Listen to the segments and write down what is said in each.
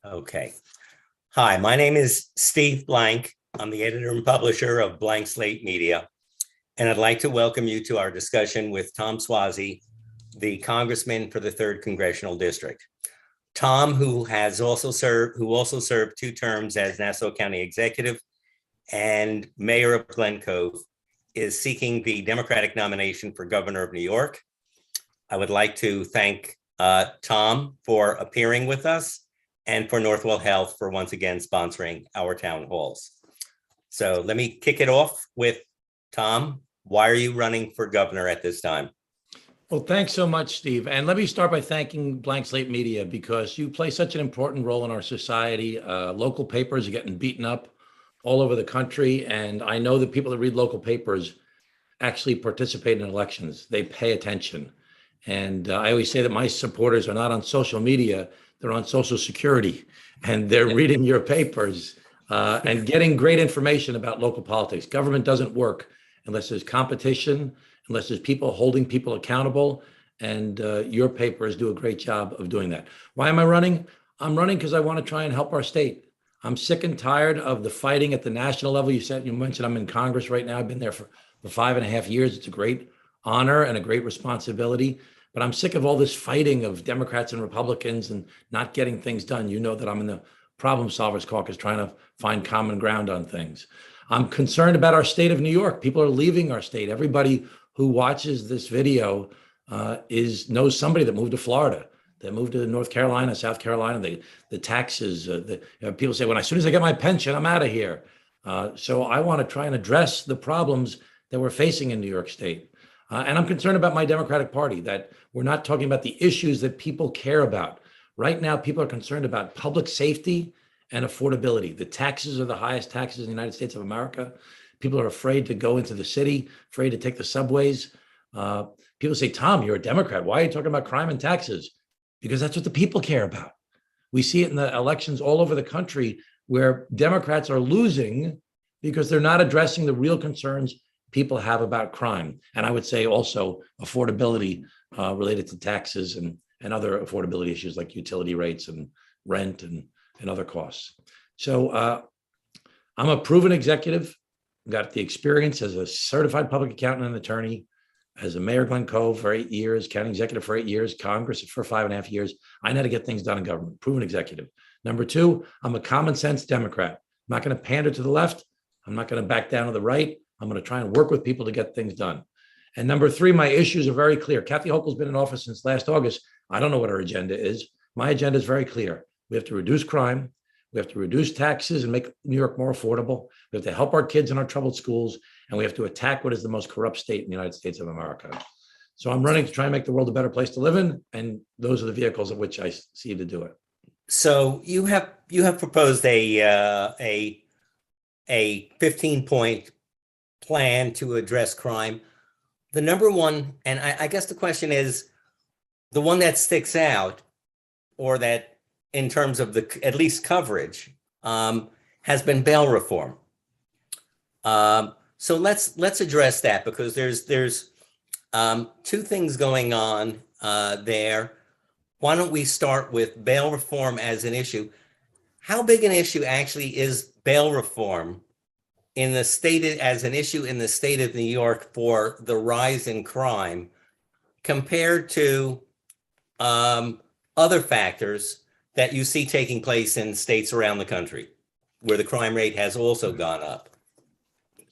Okay. Hi, my name is Steve Blank. I'm the editor and publisher of Blank Slate Media, and I'd like to welcome you to our discussion with Tom Suozzi, the congressman for the 3rd Congressional District. Tom, who also served 2 terms as Nassau County Executive and Mayor of Glen Cove, is seeking the Democratic nomination for Governor of New York. I would like to thank Tom for appearing with us and for Northwell Health for once again sponsoring our town halls. So let me kick it off with Tom. Why are you running for governor at this time? Well, thanks so much, Steve. And let me start by thanking Blank Slate Media because you play such an important role in our society. Local papers are getting beaten up all over the country. And I know that people that read local papers actually participate in elections. They pay attention. And I always say that my supporters are not on social media, they're on Social Security, and they're reading your papers and getting great information about local politics. Government doesn't work unless there's competition, unless there's people holding people accountable, and your papers do a great job of doing that. Why am I running? I'm running because I want to try and help our state. I'm sick and tired of the fighting at the national level. You mentioned I'm in Congress right now. I've been there for 5.5 years. It's a great honor and a great responsibility. But I'm sick of all this fighting of Democrats and Republicans and not getting things done. You know that I'm in the Problem Solvers Caucus trying to find common ground on things. I'm concerned about our state of New York. People are leaving our state. Everybody who watches this video knows somebody that moved to Florida, that moved to North Carolina, South Carolina. The taxes, people say, as soon as I get my pension, I'm out of here. So I want to try and address the problems that we're facing in New York State. And I'm concerned about my Democratic Party, that we're not talking about the issues that people care about. Right now, people are concerned about public safety and affordability. The taxes are the highest taxes in the United States of America. People are afraid to go into the city, afraid to take the subways. People say, Tom, you're a Democrat. Why are you talking about crime and taxes? Because that's what the people care about. We see it in the elections all over the country where Democrats are losing because they're not addressing the real concerns people have about crime. And I would say also affordability related to taxes and other affordability issues like utility rates and rent and other costs. So I'm a proven executive, got the experience as a certified public accountant and attorney, as a mayor of Glen Cove for 8 years, county executive for 8 years, Congress for 5.5 years. I know how to get things done in government, proven executive. Number 2, I'm a common sense Democrat. I'm not going to pander to the left. I'm not going to back down to the right. I'm going to try and work with people to get things done. And number 3, my issues are very clear. Kathy Hochul's been in office since last August. I don't know what her agenda is. My agenda is very clear. We have to reduce crime. We have to reduce taxes and make New York more affordable. We have to help our kids in our troubled schools. And we have to attack what is the most corrupt state in the United States of America. So I'm running to try and make the world a better place to live in. And those are the vehicles of which I see to do it. So you have proposed a 15-point plan to address crime. The number one, and I guess the question is, the one that sticks out, or that in terms of the at least coverage, has been bail reform. So let's address that, because there's 2 things going on there. Why don't we start with bail reform as an issue? How big an issue actually is bail reform in the state, as an issue in the state of New York, for the rise in crime compared to other factors that you see taking place in states around the country where the crime rate has also gone up?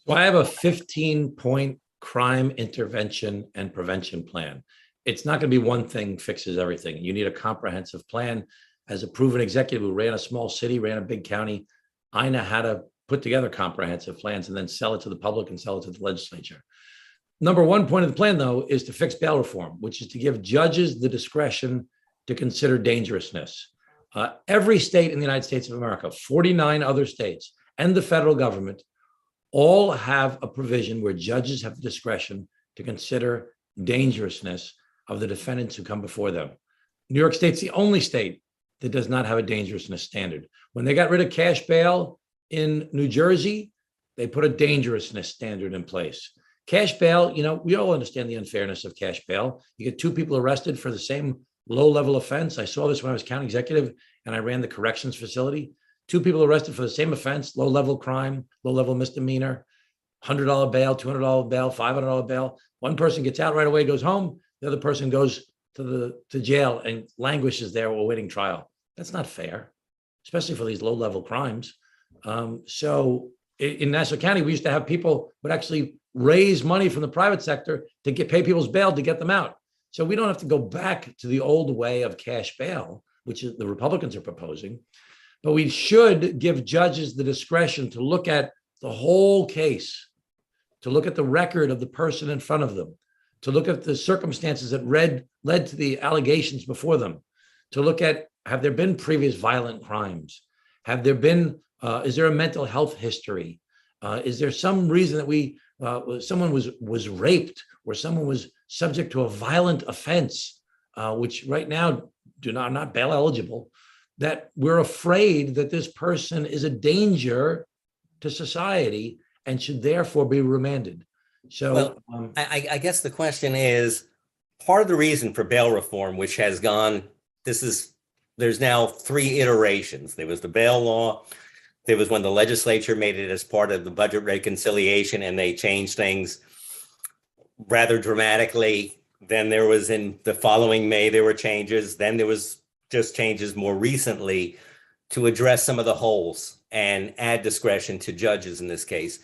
So I have a 15-point crime intervention and prevention plan. It's not going to be one thing fixes everything. You need a comprehensive plan. As a proven executive who ran a small city, ran a big county, I know how to put together comprehensive plans and then sell it to the public and sell it to the legislature. Number 1 point of the plan, though, is to fix bail reform, which is to give judges the discretion to consider dangerousness. Every state in the United States of America, 49 other states, and the federal government all have a provision where judges have the discretion to consider dangerousness of the defendants who come before them. New York State's the only state that does not have a dangerousness standard. When they got rid of cash bail in New Jersey, they put a dangerousness standard in place. Cash bail, we all understand the unfairness of cash bail. You get 2 people arrested for the same low-level offense. I saw this when I was county executive and I ran the corrections facility. Two people arrested for the same offense, low-level crime, low-level misdemeanor, $100 bail, $200 bail, $500 bail. One person gets out right away, goes home. The other person goes to jail and languishes there while waiting trial. That's not fair, especially for these low-level crimes. So in Nassau County, we used to have people would actually raise money from the private sector to pay people's bail to get them out. So we don't have to go back to the old way of cash bail, which is the Republicans are proposing. But we should give judges the discretion to look at the whole case, to look at the record of the person in front of them, to look at the circumstances that led to the allegations before them, to look at, have there been previous violent crimes? Have there been, is there a mental health history? Is there some reason that someone was raped or someone was subject to a violent offense, which right now are not bail eligible, that we're afraid that this person is a danger to society and should therefore be remanded. So I guess the question is, part of the reason for bail reform, which has gone, there's now 3 iterations. There was the bail law. There was when the legislature made it as part of the budget reconciliation and they changed things rather dramatically. Then there was in the following May, there were changes. Then there was just changes more recently to address some of the holes and add discretion to judges in this case.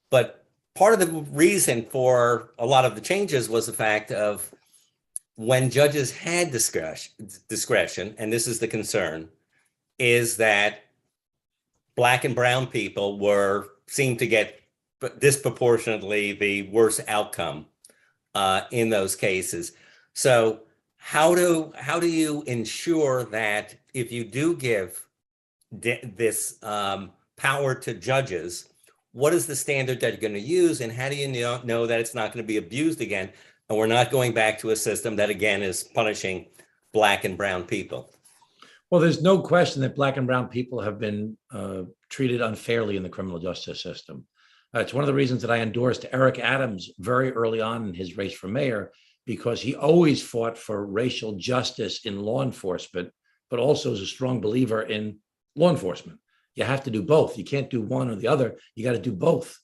But part of the reason for a lot of the changes was the fact of when judges had discretion, and this is the concern, is that Black and brown people seemed to get disproportionately the worst outcome in those cases. So how do you ensure that if you do give this power to judges, what is the standard that you're going to use, and how do you know that it's not going to be abused again, and we're not going back to a system that again is punishing Black and brown people? Well, there's no question that Black and brown people have been treated unfairly in the criminal justice system. It's one of the reasons that I endorsed Eric Adams very early on in his race for mayor, because he always fought for racial justice in law enforcement, but also is a strong believer in law enforcement. You have to do both. You can't do one or the other. You got to do both.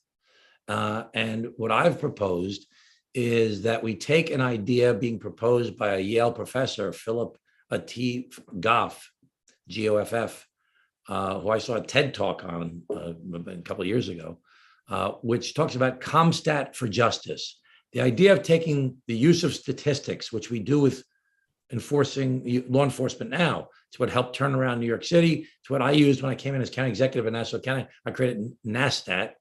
And what I've proposed is that we take an idea being proposed by a Yale professor, Philip T. Goff, Goff, who I saw a TED talk on a couple of years ago, which talks about ComStat for justice. The idea of taking the use of statistics, which we do with enforcing law enforcement now. It's what helped turn around New York City. It's what I used when I came in as county executive in Nassau County. I created NASTAT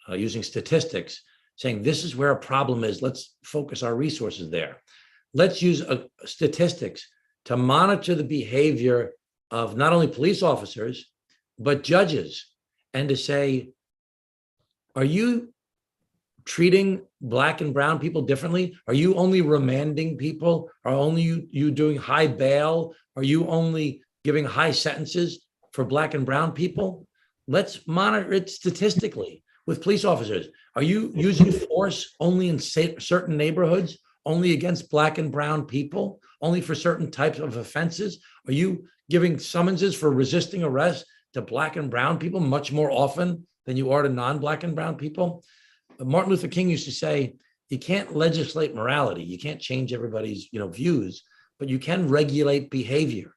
using statistics, saying this is where a problem is. Let's focus our resources there. Let's use statistics to monitor the behavior of not only police officers, but judges, and to say, are you treating Black and brown people differently? Are you only remanding people? Are only you doing high bail? Are you only giving high sentences for Black and brown people? Let's monitor it statistically with police officers. Are you using force only in certain neighborhoods, only against Black and brown people, only for certain types of offenses? Are you giving summonses for resisting arrest to Black and brown people much more often than you are to non-Black and brown people? Martin Luther King used to say, you can't legislate morality. You can't change everybody's views, but you can regulate behavior.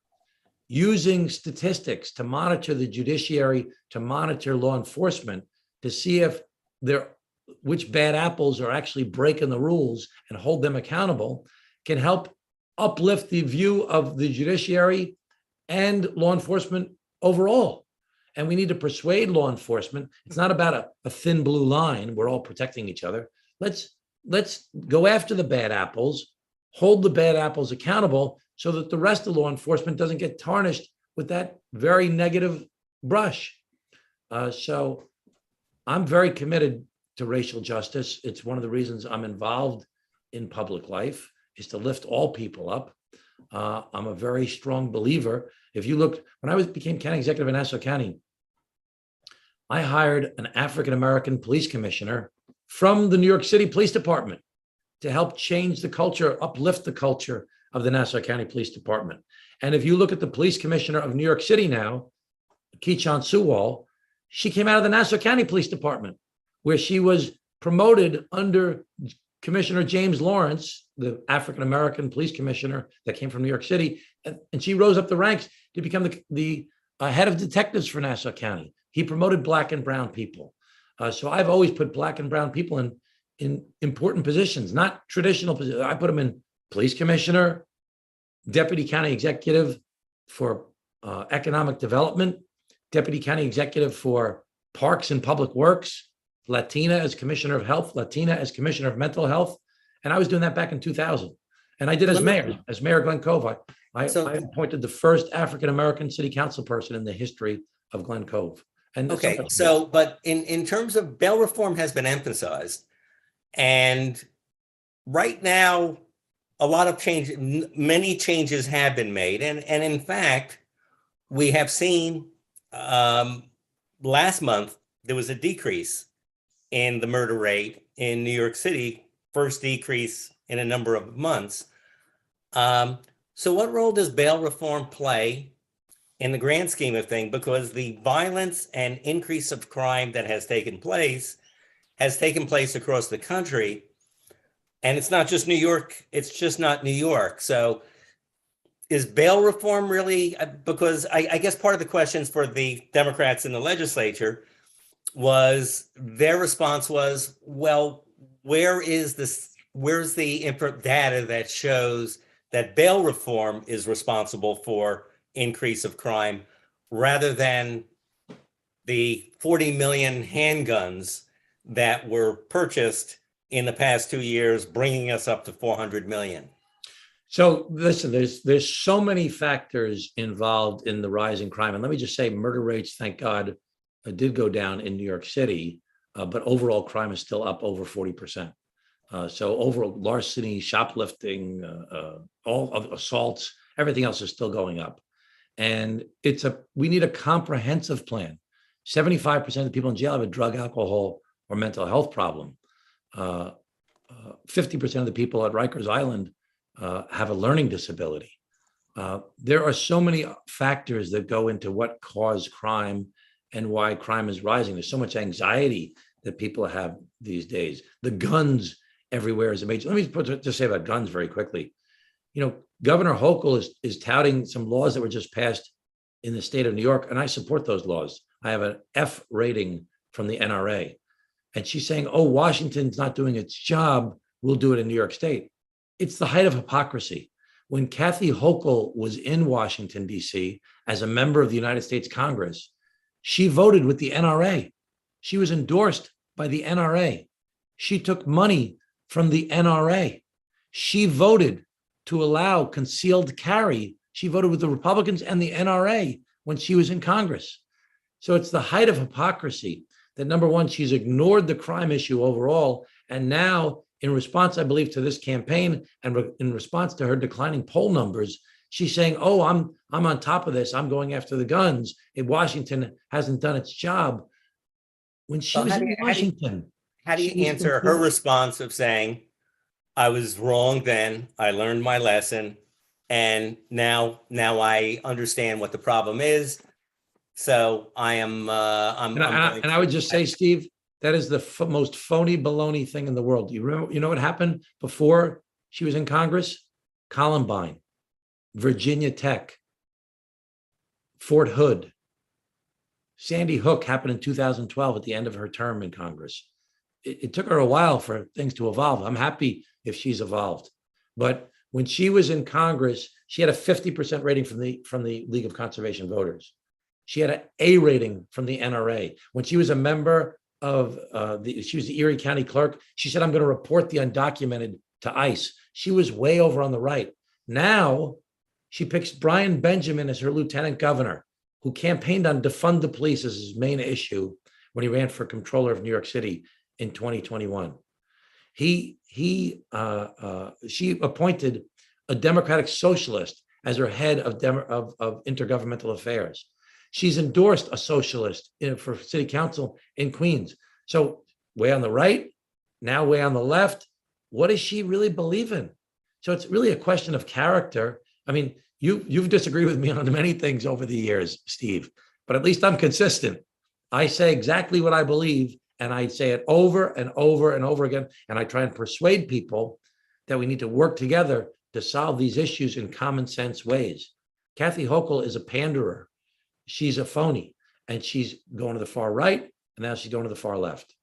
Using statistics to monitor the judiciary, to monitor law enforcement, to see if which bad apples are actually breaking the rules and hold them accountable, can help uplift the view of the judiciary and law enforcement overall. And we need to persuade law enforcement. It's not about a thin blue line. We're all protecting each other. Let's go after the bad apples, hold the bad apples accountable so that the rest of law enforcement doesn't get tarnished with that very negative brush. So I'm very committed to racial justice. It's one of the reasons I'm involved in public life, is to lift all people up. I'm a very strong believer. If you look, when I became county executive in Nassau County, I hired an African-American police commissioner from the New York City Police Department to help change the culture, uplift the culture, of the Nassau County Police Department. And if you look at the police commissioner of New York City now, Keechant Suozzi, she came out of the Nassau County Police Department, where she was promoted under Commissioner James Lawrence, the African-American police commissioner that came from New York City. And she rose up the ranks to become the head of detectives for Nassau County. He promoted Black and brown people. So I've always put Black and brown people in important positions, not traditional positions. I put them in police commissioner, deputy county executive for economic development, deputy county executive for parks and public works, Latina as commissioner of health, Latina as commissioner of mental health. And I was doing that back in 2000. And I did as Mayor Glen Cove. I appointed the first African-American city council person in the history of Glen Cove. And okay, so, but in terms of bail reform has been emphasized, and right now, a lot of change, many changes have been made. And in fact, we have seen last month, there was a decrease in the murder rate in New York City, first decrease in a number of months. So what role does bail reform play in the grand scheme of things? Because the violence and increase of crime that has taken place across the country. And it's not just New York, it's just not New York. So is bail reform really, because I guess part of the questions for the Democrats in the legislature was, their response was, well, where's the data that shows that bail reform is responsible for increase of crime, rather than the 40 million handguns that were purchased in the past 2 years, bringing us up to 400 million. So listen, there's so many factors involved in the rise in crime. And let me just say, murder rates, thank God, did go down in New York City, but overall crime is still up over 40%. So overall larceny, shoplifting, all of assaults, everything else is still going up. And we need a comprehensive plan. 75% of the people in jail have a drug, alcohol, or mental health problem. 50% of the people at Rikers Island have a learning disability. There are so many factors that go into what cause crime and why crime is rising. There's so much anxiety that people have these days. The guns everywhere is a major. Let me just say about guns very quickly. You know, Governor Hochul is touting some laws that were just passed in the state of New York, and I support those laws. I have an F rating from the NRA. And she's saying, oh, Washington's not doing its job, we'll do it in New York State. It's the height of hypocrisy. When Kathy Hochul was in Washington, D.C., as a member of the United States Congress, she voted with the NRA. She was endorsed by the NRA. She took money from the NRA. She voted to allow concealed carry. She voted with the Republicans and the NRA when she was in Congress. So it's the height of hypocrisy that, number one, she's ignored the crime issue overall. And now, in response, I believe, to this campaign and in response to her declining poll numbers, she's saying, oh, I'm on top of this. I'm going after the guns. Washington hasn't done its job. When she was in Washington. How do you answer her response of saying, I was wrong then, I learned my lesson, and now I understand what the problem is. So I am. And I would just say, Steve, that is the most phony baloney thing in the world. You know what happened before she was in Congress? Columbine, Virginia Tech, Fort Hood, Sandy Hook happened in 2012 at the end of her term in Congress. It took her a while for things to evolve. I'm happy if she's evolved, but when she was in Congress, she had a 50% rating from the League of Conservation Voters. She had an A rating from the NRA. When she was a member of she was the Erie County clerk, she said, I'm going to report the undocumented to ICE. She was way over on the right. Now she picks Brian Benjamin as her lieutenant governor, who campaigned on defund the police as his main issue when he ran for comptroller of New York City in 2021. She appointed a Democratic socialist as her head of intergovernmental affairs. She's endorsed a socialist for city council in Queens. So way on the right, now way on the left. What does she really believe in? So it's really a question of character. I mean, you've disagreed with me on many things over the years, Steve, but at least I'm consistent. I say exactly what I believe, and I say it over and over and over again. And I try and persuade people that we need to work together to solve these issues in common sense ways. Kathy Hochul is a panderer. She's a phony, and she's going to the far right, and now she's going to the far left.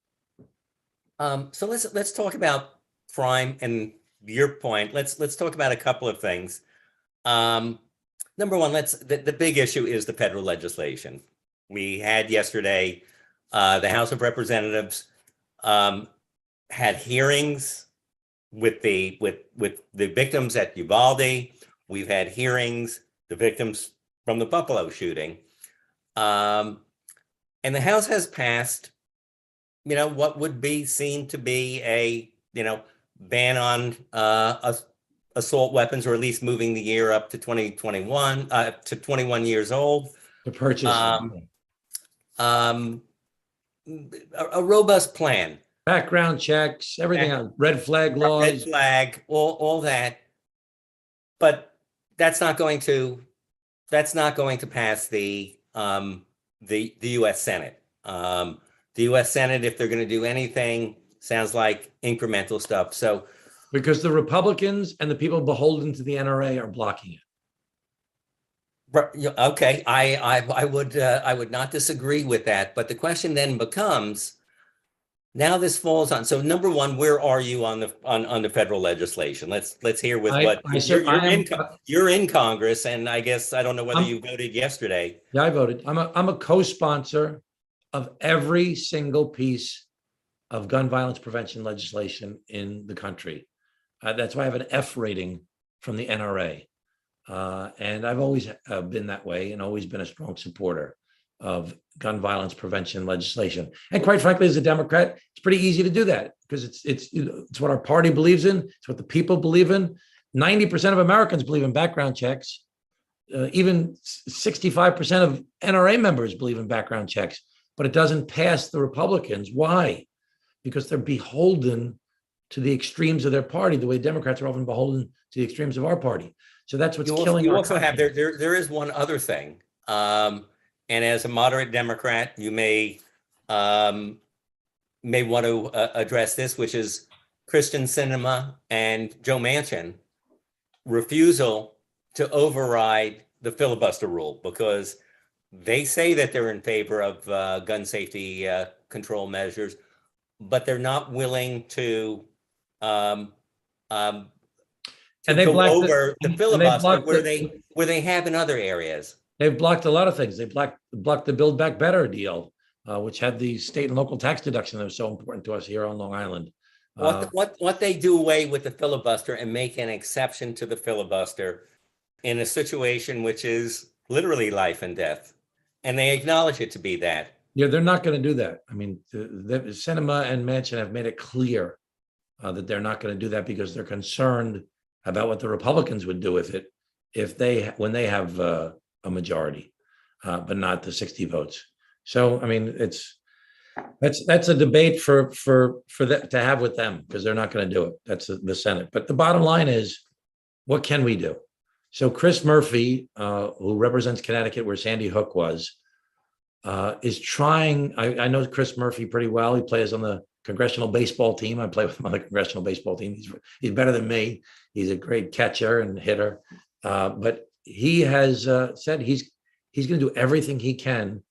So let's talk about crime and your point. Let's talk about a couple of things. Number one, the big issue is the federal legislation. We had yesterday, the House of Representatives had hearings with the victims at Uvalde. We've had hearings, the victims from the Buffalo shooting. And the House has passed, what would be seen to be a, ban on assault weapons, or at least moving the year up to 2021, to 21 years old. To purchase. A robust plan. Background checks, everything else, red flag laws. Red flag, all that. But that's not going to pass the U.S. Senate. The U.S. Senate, if they're going to do anything, sounds like incremental stuff. So because the Republicans and the people beholden to the NRA are blocking it. Okay, I would not disagree with that. But the question then becomes, now this falls on. So number one, where are you on the federal legislation? Let's hear with you're in Congress, and I guess I don't know whether you voted yesterday. Yeah, I voted. I'm a co-sponsor of every single piece of gun violence prevention legislation in the country. That's why I have an F rating from the NRA. And I've always been that way, and always been a strong supporter of gun violence prevention legislation. And quite frankly, as a Democrat, it's pretty easy to do that, because it's what our party believes in. It's what the people believe in. 90% of Americans believe in background checks. Even 65% of NRA members believe in background checks, but it doesn't pass the Republicans. Why? Because they're beholden to the extremes of their party, the way Democrats are often beholden to the extremes of our party. So that's what's killing. You also have there is one other thing, and as a moderate Democrat, you may want to address this, which is Kristen Sinema and Joe Manchin refusal to override the filibuster rule, because they say that they're in favor of gun safety control measures, but they're not willing to and they go blocked over the filibuster where they have in other areas. They've blocked a lot of things. They blocked the Build Back Better deal, which had the state and local tax deduction that was so important to us here on Long Island. What they do away with the filibuster and make an exception to the filibuster in a situation which is literally life and death, and they acknowledge it to be that. Yeah, they're not going to do that. I mean, the Sinema and Manchin have made it clear that they're not going to do that, because they're concerned about what the Republicans would do with it when they have a majority, but not the 60 votes. So, I mean, that's a debate for that to have with them, because they're not going to do it. That's the Senate. But the bottom line is, what can we do? So Chris Murphy, who represents Connecticut, where Sandy Hook was, is trying. I know Chris Murphy pretty well. He plays on the congressional baseball team. I play with him on the congressional baseball team. He's better than me. He's a great catcher and hitter. But he has said he's going to do everything he can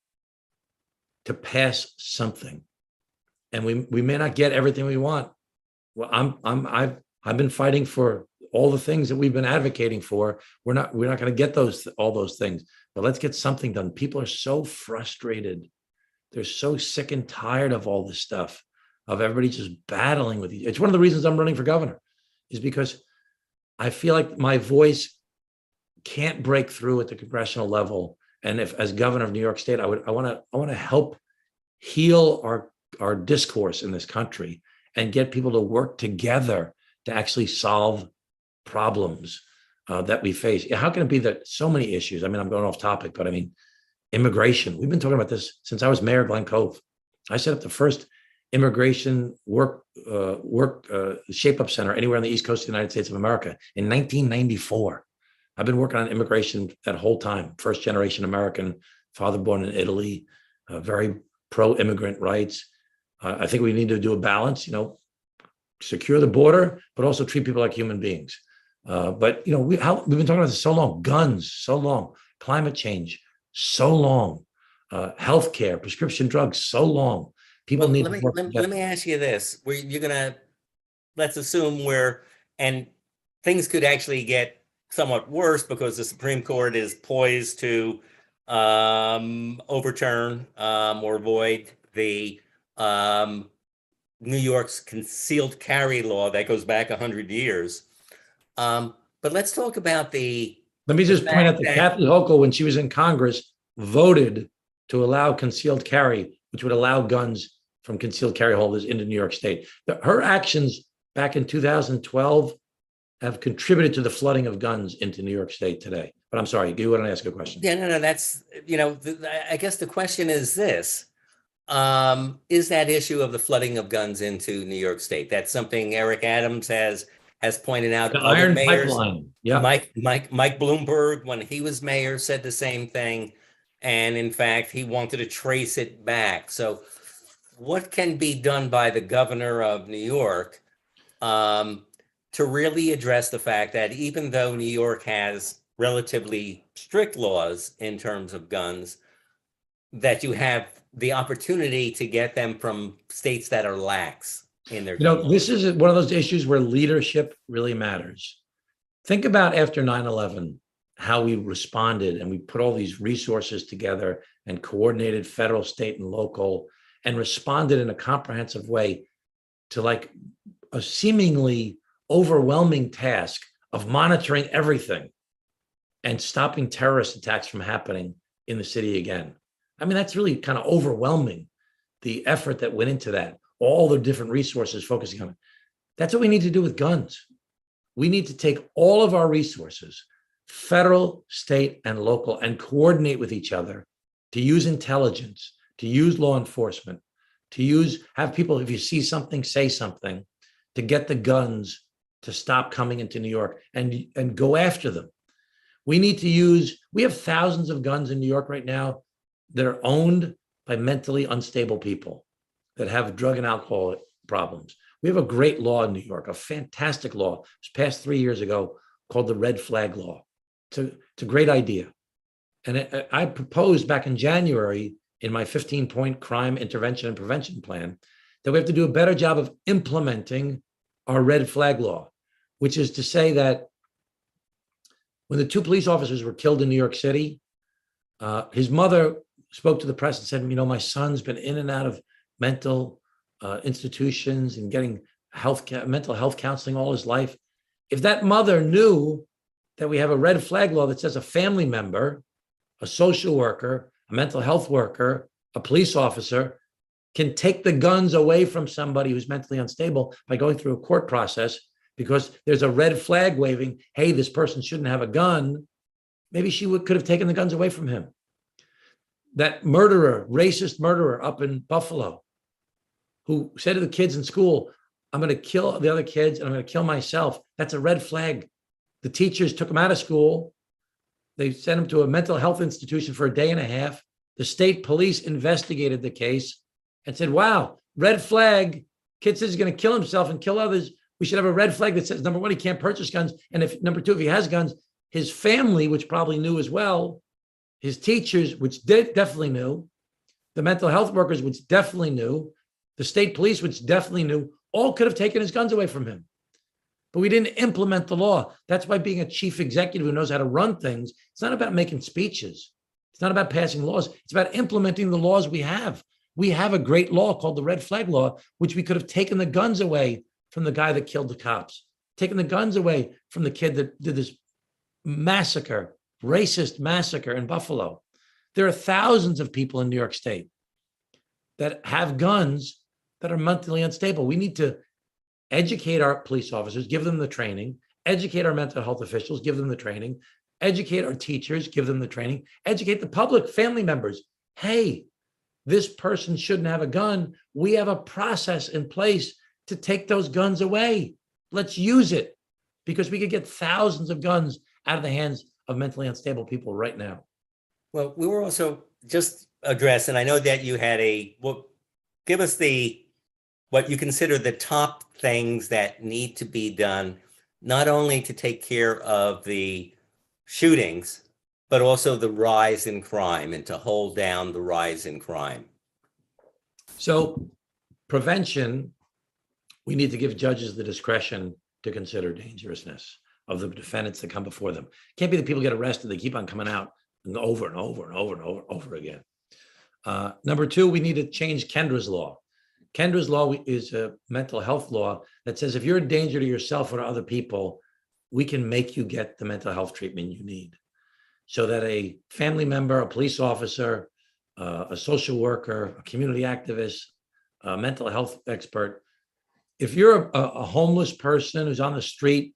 to pass something, and we may not get everything we want. Well, I've been fighting for all the things that we've been advocating for. We're not going to get all those things, but let's get something done. People are so frustrated. They're so sick and tired of all this stuff, of everybody just battling with each. It's one of the reasons I'm running for governor, is because I feel like my voice can't break through at the congressional level. And if, as governor of New York State, I want to help heal our discourse in this country and get people to work together to actually solve problems that we face. How can it be that so many issues? I mean, I'm going off topic, but I mean, immigration. We've been talking about this since I was mayor of Glen Cove. I set up the first immigration shape-up center anywhere on the East Coast of the United States of America in 1994. I've been working on immigration that whole time. First generation American, father born in Italy, very pro-immigrant rights. I think we need to do a balance, secure the border, but also treat people like human beings. But we've been talking about this so long. Guns, so long. Climate change, so long. Healthcare, prescription drugs, so long. People need to work together. Let me ask you this. Let's assume and things could actually get somewhat worse because the Supreme Court is poised to overturn or void the New York's concealed carry law that goes back 100 years. But let's talk about Let me just point out that Kathy Hochul, when she was in Congress, voted to allow concealed carry, which would allow guns from concealed carry holders into New York State. Her actions back in 2012 have contributed to the flooding of guns into New York State today. But I'm sorry, you want to ask a question? Yeah, no, that's, I guess the question is this. Is that issue of the flooding of guns into New York State? That's something Eric Adams has pointed out. The iron pipeline. Yeah. Mike Bloomberg, when he was mayor, said the same thing. And in fact, he wanted to trace it back. So what can be done by the governor of New York to really address the fact that even though New York has relatively strict laws in terms of guns, that you have the opportunity to get them from states that are lax in their gun laws? This is one of those issues where leadership really matters. Think about after 9/11, how we responded, and we put all these resources together and coordinated federal, state, and local, and responded in a comprehensive way to like a seemingly overwhelming task of monitoring everything and stopping terrorist attacks from happening in the city again. I mean, that's really kind of overwhelming, the effort that went into that, all the different resources focusing on it. That's what we need to do with guns. We need to take all of our resources, federal, state, and local, and coordinate with each other to use intelligence, to use law enforcement, have people, if you see something, say something, to get the guns to stop coming into New York and go after them. We have thousands of guns in New York right now that are owned by mentally unstable people that have drug and alcohol problems. We have a great law in New York, a fantastic law. It was passed 3 years ago called the Red Flag Law. It's a great idea. And I proposed back in January in my 15-point crime intervention and prevention plan that we have to do a better job of implementing our Red Flag Law, which is to say that when the 2 police officers were killed in New York City, his mother spoke to the press and said, my son's been in and out of mental institutions and getting mental health counseling all his life. If that mother knew that we have a red flag law that says a family member, a social worker, a mental health worker, a police officer can take the guns away from somebody who's mentally unstable by going through a court process because there's a red flag waving, hey, this person shouldn't have a gun, maybe she could have taken the guns away from him. That murderer, racist murderer up in Buffalo, who said to the kids in school, I'm going to kill the other kids and I'm going to kill myself. That's a red flag. The teachers took him out of school. They sent him to a mental health institution for a day and a half. The state police investigated the case and said, wow, red flag. Kid says he's going to kill himself and kill others. We should have a red flag that says, number one, he can't purchase guns. And number two, if he has guns, his family, which probably knew as well, his teachers, which definitely knew, the mental health workers, which definitely knew, the state police, which definitely knew, all could have taken his guns away from him. But we didn't implement the law. That's why being a chief executive who knows how to run things, it's not about making speeches. It's not about passing laws. It's about implementing the laws we have. We have a great law called the Red Flag Law, which we could have taken the guns away from the guy that killed the cops, taken the guns away from the kid that did this massacre, racist massacre in Buffalo. There are thousands of people in New York State that have guns that are mentally unstable. We need to educate our police officers, give them the training, educate our mental health officials, give them the training, educate our teachers, give them the training, educate the public, family members. Hey, this person shouldn't have a gun. We have a process in place to take those guns away. Let's use it, because we could get thousands of guns out of the hands of mentally unstable people right now. Well, we were also just address, and I know that you had well, give us what you consider the top things that need to be done, not only to take care of the shootings, but also the rise in crime and to hold down the rise in crime. So prevention, we need to give judges the discretion to consider dangerousness of the defendants that come before them. It can't be that people get arrested, they keep on coming out and over and over and over and over again. Number two, we need to change Kendra's law. Kendra's law is a mental health law that says if you're a danger to yourself or to other people, we can make you get the mental health treatment you need. So that a family member, a police officer, a social worker, a community activist, a mental health expert, if you're a homeless person who's on the street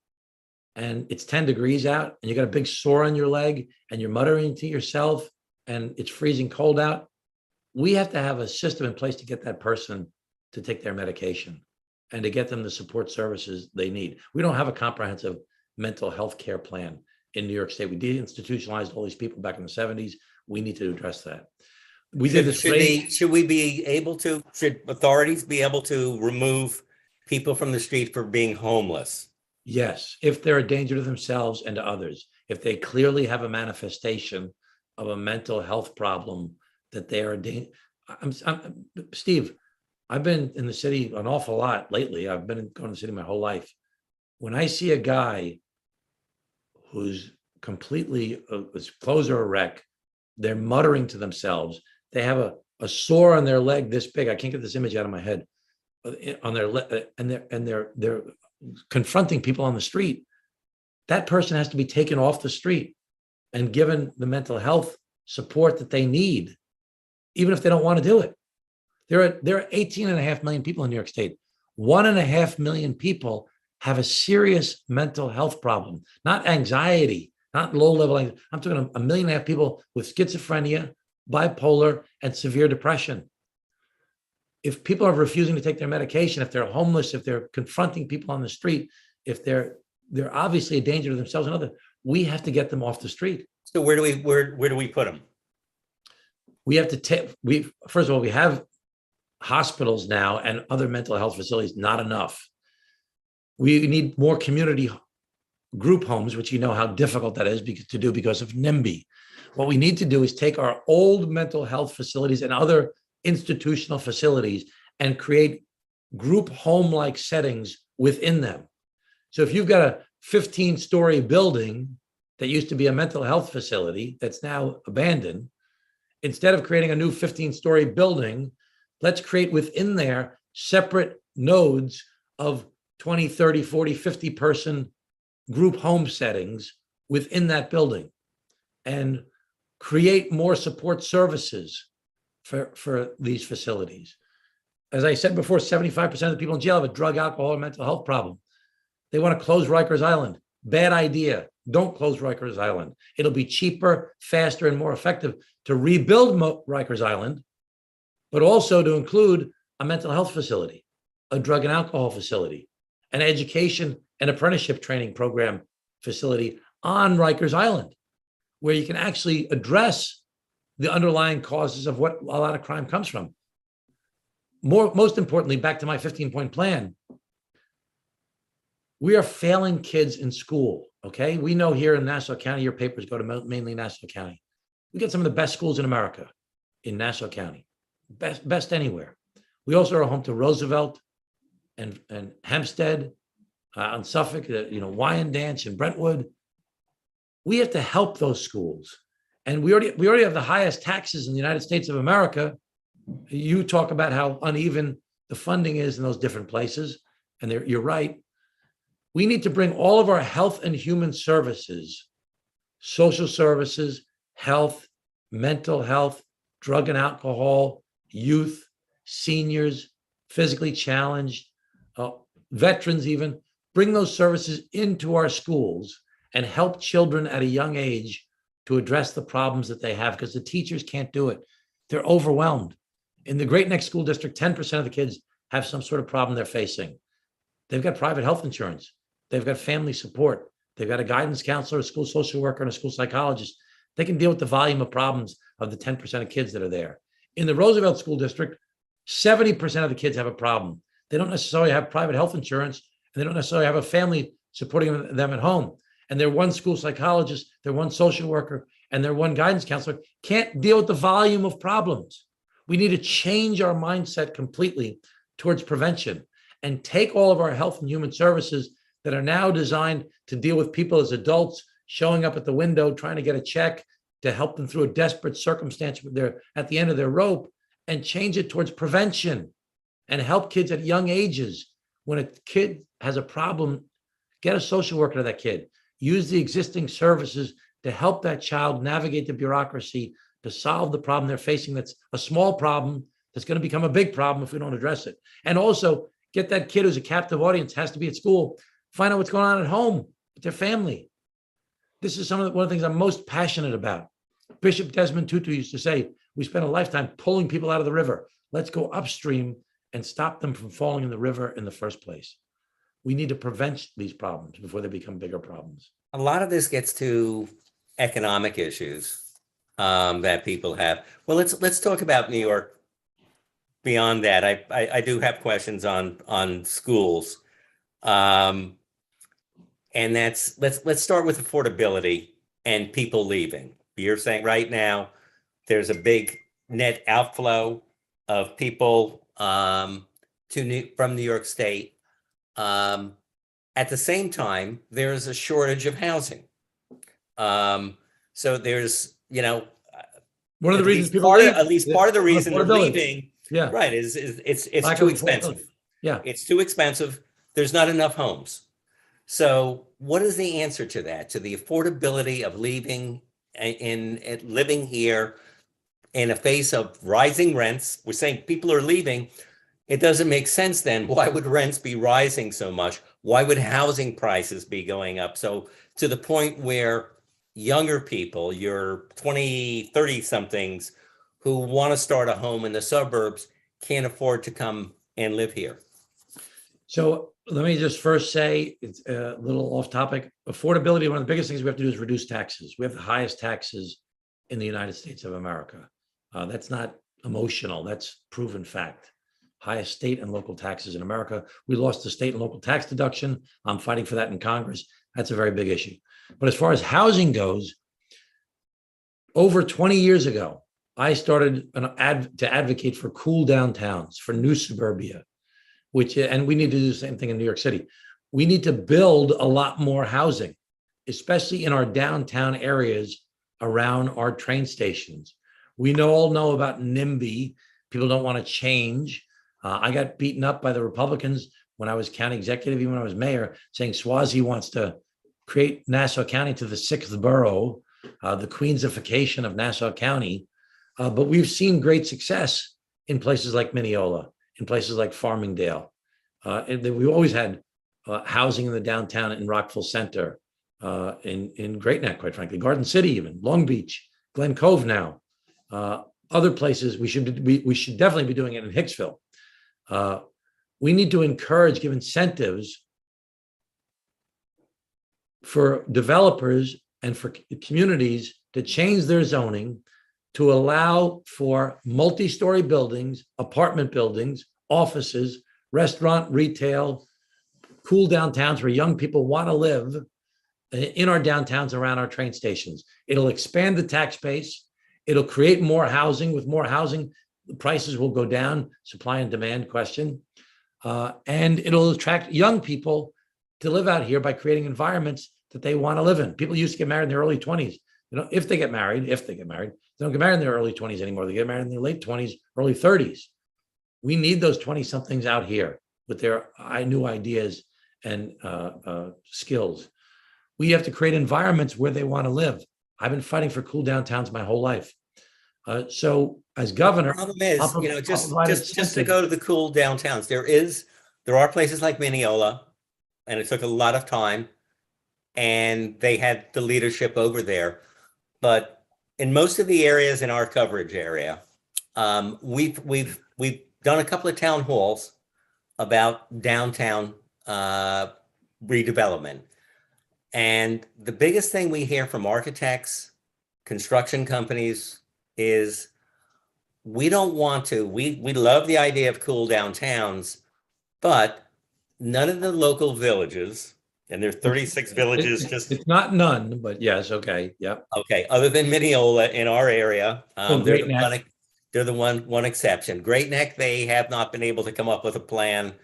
and it's 10 degrees out and you got a big sore on your leg and you're muttering to yourself and it's freezing cold out, we have to have a system in place to get that person to take their medication and to get them the support services they need. We don't have a comprehensive mental health care plan in New York State. We deinstitutionalized all these people back in the 70s. We need to address that. We did this. Should we be able to, should authorities be able to remove people from the street for being homeless? Yes, if they're a danger to themselves and to others, if they clearly have a manifestation of a mental health problem that they are a danger. Steve, I've been in the city an awful lot lately. I've been going to the city my whole life. When I see a guy who's completely, his clothes are a wreck, they're muttering to themselves, they have a sore on their leg this big, I can't get this image out of my head, on their leg, and they're confronting people on the street. That person has to be taken off the street and given the mental health support that they need, even if they don't want to do it. There are 18.5 million people in New York State. 1.5 million people have a serious mental health problem, not anxiety, not low level anxiety. I'm talking 1.5 million people with schizophrenia, bipolar, and severe depression. If people are refusing to take their medication, if they're homeless, if they're confronting people on the street, if they're obviously a danger to themselves and others, we have to get them off the street. So where do we put them? We have to take, first of all, we have hospitals now and other mental health facilities, not enough. We need more community group homes, which you know how difficult that is to do because of NIMBY. What we need to do is take our old mental health facilities and other institutional facilities and create group home-like settings within them. So if you've got a 15-story building that used to be a mental health facility that's now abandoned, instead of creating a new 15-story building, let's create within there separate nodes of 20, 30, 40, 50 person group home settings within that building and create more support services for these facilities. As I said before, 75% of the people in jail have a drug, alcohol, or mental health problem. They want to close Rikers Island. Bad idea. Don't close Rikers Island. It'll be cheaper, faster, and more effective to rebuild Rikers Island, but also to include a mental health facility, a drug and alcohol facility, an education and apprenticeship training program facility on Rikers Island, where you can actually address the underlying causes of what a lot of crime comes from. Most importantly, back to my 15-point plan, we are failing kids in school, okay? We know here in Nassau County, your papers go to mainly Nassau County. We get some of the best schools in America in Nassau County, best anywhere. We also are home to Roosevelt and Hempstead on Suffolk, Wyandanch and Brentwood. We have to help those schools. And we already have the highest taxes in the United States of America. You talk about how uneven the funding is in those different places. And you're right. We need to bring all of our health and human services, social services, health, mental health, drug and alcohol, youth, seniors, physically challenged, veterans even, bring those services into our schools and help children at a young age to address the problems that they have, because the teachers can't do it. They're overwhelmed. In the Great Neck School District, 10% of the kids have some sort of problem they're facing. They've got private health insurance. They've got family support. They've got a guidance counselor, a school social worker, and a school psychologist. They can deal with the volume of problems of the 10% of kids that are there. In the Roosevelt School District, 70% of the kids have a problem. They don't necessarily have private health insurance, and they don't necessarily have a family supporting them at home. And their one school psychologist, their one social worker, and their one guidance counselor can't deal with the volume of problems. We need to change our mindset completely towards prevention and take all of our health and human services that are now designed to deal with people as adults showing up at the window, trying to get a check to help them through a desperate circumstance where they're at the end of their rope, and change it towards prevention and help kids at young ages. When a kid has a problem, get a social worker to that kid. Use the existing services to help that child navigate the bureaucracy to solve the problem they're facing. That's a small problem that's going to become a big problem if we don't address it. And also get that kid who's a captive audience, has to be at school, find out what's going on at home with their family. This is one of the things I'm most passionate about. Bishop Desmond Tutu used to say, we spend a lifetime pulling people out of the river. Let's go upstream and stop them from falling in the river in the first place. We need to prevent these problems before they become bigger problems. A lot of this gets to economic issues that people have. Well, let's talk about New York. Beyond that, I do have questions on schools, and let's start with affordability and people leaving. You're saying right now there's a big net outflow of people from New York State. At the same time, there's a shortage of housing. So there's, one of the reasons people leave, leave, at least part of the reason they're affordability. leaving, Yeah, right, is it's Lack too of expensive. affordability. Yeah. It's too expensive. There's not enough homes. So what is the answer to that, to the affordability of leaving in living here in a face of rising rents? We're saying people are leaving. It doesn't make sense then. Why would rents be rising so much? Why would housing prices be going up? So to the point where younger people, your 20, 30 somethings who want to start a home in the suburbs can't afford to come and live here. So let me just first say, it's a little off topic. Affordability, one of the biggest things we have to do is reduce taxes. We have the highest taxes in the United States of America. That's not emotional, that's proven fact. Highest state and local taxes in America. We lost the state and local tax deduction. I'm fighting for that in Congress. That's a very big issue. But as far as housing goes, over 20 years ago, I started to advocate for cool downtowns, for new suburbia, and we need to do the same thing in New York City. We need to build a lot more housing, especially in our downtown areas around our train stations. We all know about NIMBY. People don't want to change. I got beaten up by the Republicans when I was county executive, even when I was mayor, saying Suozzi wants to create Nassau County to the sixth borough, the Queensification of Nassau County. But we've seen great success in places like Mineola, in places like Farmingdale. We've always had housing in the downtown in Rockville Center, in Great Neck, quite frankly, Garden City, even Long Beach, Glen Cove now. Other places we should definitely be doing it in Hicksville. We need to encourage, give incentives for developers and for communities to change their zoning to allow for multi-story buildings, apartment buildings, offices, restaurant, retail, cool downtowns where young people want to live in our downtowns around our train stations. It'll expand the tax base. It'll create more housing. With more housing, the prices will go down, supply and demand question. And it'll attract young people to live out here by creating environments that they want to live in. People used to get married in their early 20s. If they get married, they don't get married in their early 20s anymore. They get married in their late 20s, early 30s. We need those 20-somethings out here with their new ideas and skills. We have to create environments where they want to live. I've been fighting for cool downtowns my whole life. So as governor, the problem is, just to go to the cool downtowns, there are places like Mineola, and it took a lot of time, and they had the leadership over there. But in most of the areas in our coverage area, We've done a couple of town halls about downtown redevelopment. And the biggest thing we hear from architects, construction companies is we don't want to, we love the idea of cool downtowns, but none of the local villages, and there are 36 villages just, It's not none, but yes, okay, yep. okay, other than Mineola in our area, Oh, they're Great the Neck. one exception. Great Neck, they have not been able to come up with a plan.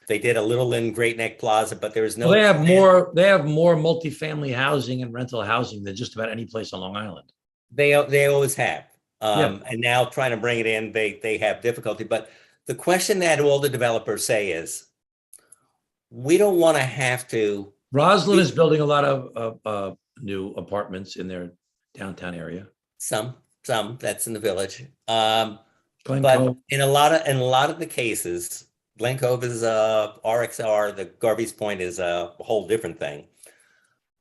They did a little in Great Neck Plaza, but there is Well, no they have plan. more multifamily housing and rental housing than just about any place on Long Island. They always have. Yeah. And now trying to bring it in, they have difficulty. But the question that all the developers say is, we don't want to have to. Roslyn is building a lot of new apartments in their downtown area. Some that's in the village. Glen But Cove. in a lot of the cases, Glen Cove is RXR, the Garvey's Point is a whole different thing.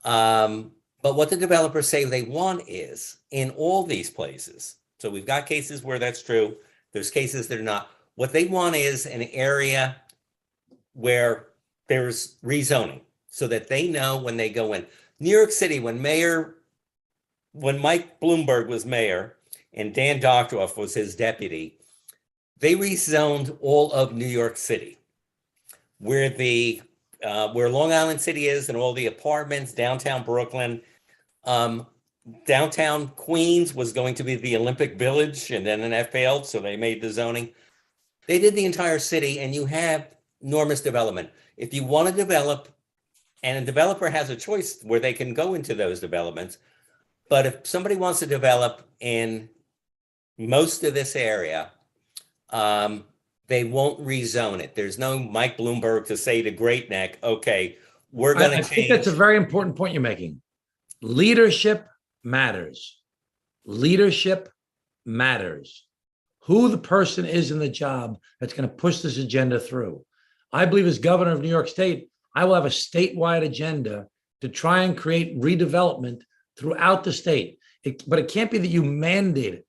But what the developers say they want is in all these places. So we've got cases where that's true. There's cases that are not. What they want is an area where there's rezoning so that they know when they go in. New York City, when Mike Bloomberg was mayor and Dan Doctoroff was his deputy, they rezoned all of New York City, where where Long Island City is and all the apartments, downtown Brooklyn. Downtown Queens was going to be the Olympic Village, and then that failed, so they made the zoning. They did the entire city, and you have enormous development. If you want to develop, and a developer has a choice where they can go into those developments, but if somebody wants to develop in most of this area, they won't rezone it. There's no Mike Bloomberg to say to Great Neck, okay, we're going to change. I think that's a very important point you're making. Leadership matters. Leadership matters. Who the person is in the job that's going to push this agenda through. I believe as governor of New York State, I will have a statewide agenda to try and create redevelopment throughout the state. But it can't be that you mandate it.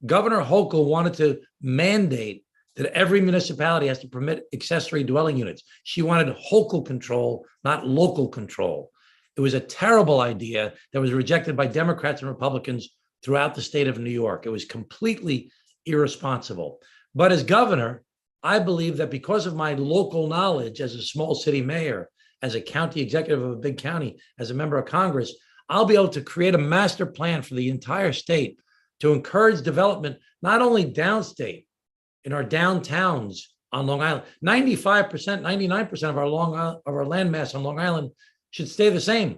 Governor Hochul wanted to mandate that every municipality has to permit accessory dwelling units. She wanted Hochul control, not local control. It was a terrible idea that was rejected by Democrats and Republicans throughout the state of New York. It was completely irresponsible. But as governor, I believe that because of my local knowledge as a small city mayor, as a county executive of a big county, as a member of Congress, I'll be able to create a master plan for the entire state to encourage development, not only downstate, in our downtowns on Long Island. 95%, 99% of our land mass on Long Island should stay the same.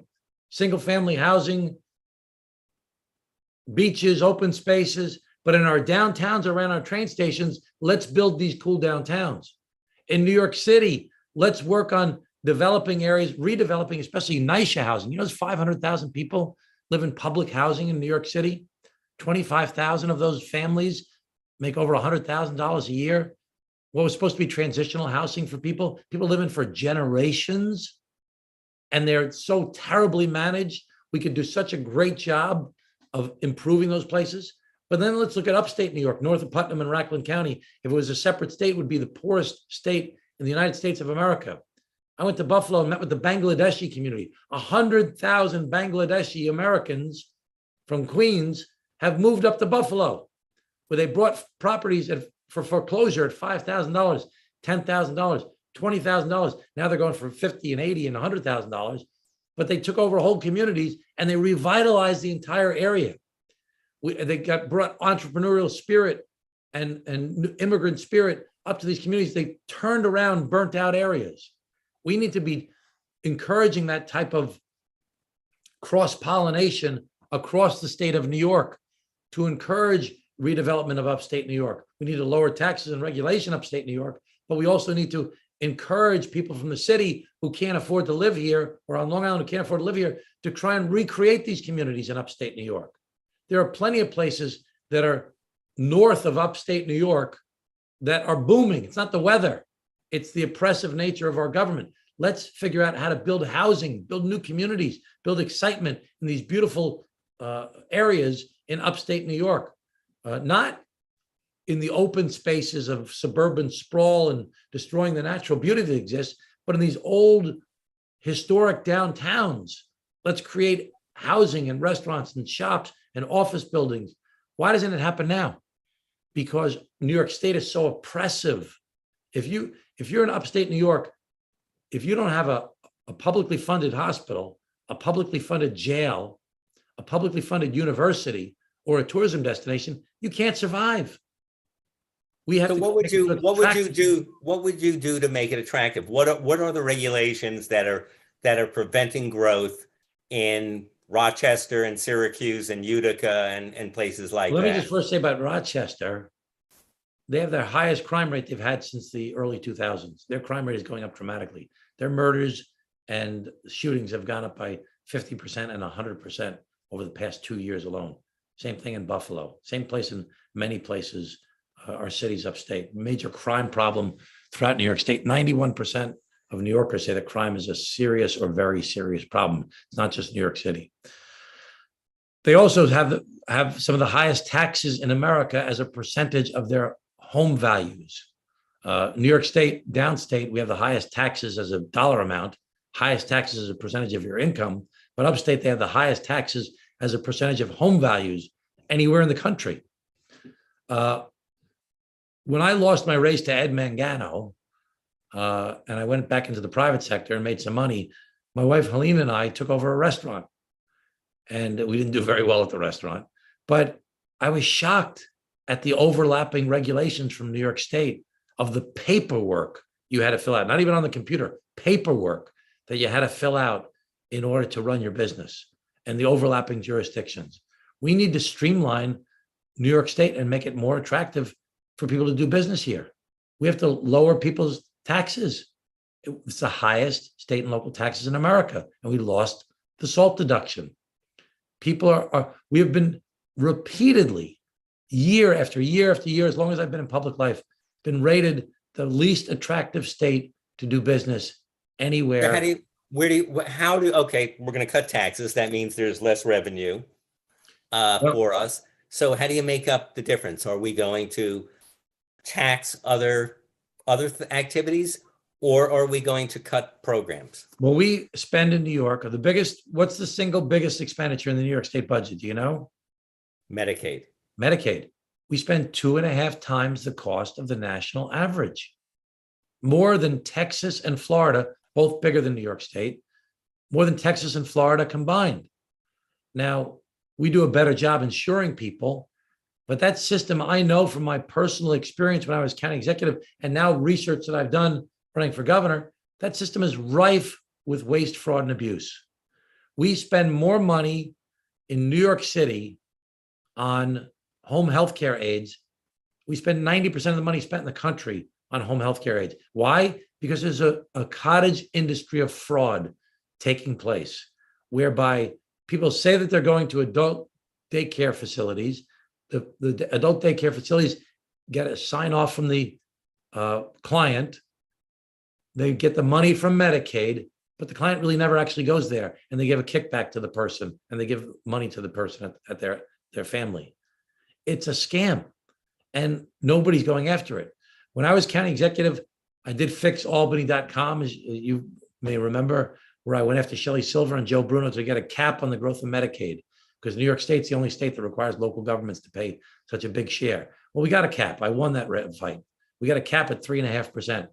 Single family housing, beaches, open spaces, but in our downtowns around our train stations, let's build these cool downtowns. In New York City, let's work on developing areas, redeveloping, especially NYCHA housing. You know, there's 500,000 people live in public housing in New York City. 25,000 of those families make over $100,000 a year. What was supposed to be transitional housing for people live in for generations, and they're so terribly managed. We could do such a great job of improving those places. But then let's look at upstate New York, north of Putnam and Rockland County. If it was a separate state, it would be the poorest state in the United States of America. I went to Buffalo and met with the Bangladeshi community. 100,000 Bangladeshi Americans from Queens have moved up to Buffalo, where they brought properties for foreclosure at $5,000, $10,000, $20,000. Now they're going for $50,000 and $80,000 and $100,000. But they took over whole communities and they revitalized the entire area. They brought entrepreneurial spirit and immigrant spirit up to these communities. They turned around burnt out areas. We need to be encouraging that type of cross-pollination across the state of New York to encourage redevelopment of upstate New York. We need to lower taxes and regulation upstate New York, but we also need to encourage people from the city who can't afford to live here, or on Long Island who can't afford to live here, to try and recreate these communities in upstate New York. There are plenty of places that are north of upstate New York that are booming. It's not the weather. It's the oppressive nature of our government. Let's figure out how to build housing, build new communities, build excitement in these beautiful areas in upstate New York. Not in the open spaces of suburban sprawl and destroying the natural beauty that exists, but in these old historic downtowns, let's create housing and restaurants and shops and office buildings. Why doesn't it happen now? Because New York State is so oppressive. If you're in upstate New York, if you don't have a publicly funded hospital, a publicly funded jail, a publicly funded university, or a tourism destination, you can't survive. We have So to what would make you it what would you attractive. do? What would you do to make it attractive? What are the regulations that are preventing growth in Rochester and Syracuse and Utica and places like Let me that? just first say about Rochester, they have their highest crime rate they've had since the early 2000s. Their crime rate is going up dramatically. Their murders and shootings have gone up by 50% and 100% over the past 2 years alone. Same thing in Buffalo. Same place in many places, our cities upstate. Major crime problem throughout New York State. 91% of New Yorkers say that crime is a serious or very serious problem. It's not just New York City. They also have some of the highest taxes in America as a percentage of their home values. New York State, downstate, we have the highest taxes as a dollar amount, highest taxes as a percentage of your income, but upstate, they have the highest taxes as a percentage of home values anywhere in the country. When I lost my race to Ed Mangano, and I went back into the private sector and made some money, my wife Helene and I took over a restaurant. And we didn't do very well at the restaurant, but I was shocked at the overlapping regulations from New York State of the paperwork you had to fill out, not even on the computer, paperwork that you had to fill out in order to run your business and the overlapping jurisdictions. We need to streamline New York State and make it more attractive for people to do business here. We have to lower people's taxes. It's the highest state and local taxes in America, and we lost the SALT deduction. People we have been repeatedly, year after year after year, as long as I've been in public life, been rated the least attractive state to do business anywhere. Okay, we're going to cut taxes. That means there's less revenue for us. So how do you make up the difference? Are we going to tax other activities, or are we going to cut programs? Well, we spend in New York what's the single biggest expenditure in the New York State budget? Do you know? Medicaid. Medicaid. We spend 2.5 times the cost of the national average. More than Texas and Florida, both bigger than New York State, more than Texas and Florida combined. Now, we do a better job insuring people, but that system, I know from my personal experience when I was county executive and now research that I've done running for governor, that system is rife with waste, fraud, and abuse. We spend more money in New York City on home health care aides. We spend 90% of the money spent in the country on home health care aides. Why? Because there's a cottage industry of fraud taking place, whereby people say that they're going to adult daycare facilities. The adult daycare facilities get a sign off from the client. They get the money from Medicaid, but the client really never actually goes there, and they give a kickback to the person, and they give money to the person at their family. It's a scam, and nobody's going after it. When I was county executive, I did fix Albany.com, as you may remember, where I went after Shelley Silver and Joe Bruno to get a cap on the growth of Medicaid, because New York State's the only state that requires local governments to pay such a big share. Well, we got a cap. I won that fight. We got a cap at 3.5%.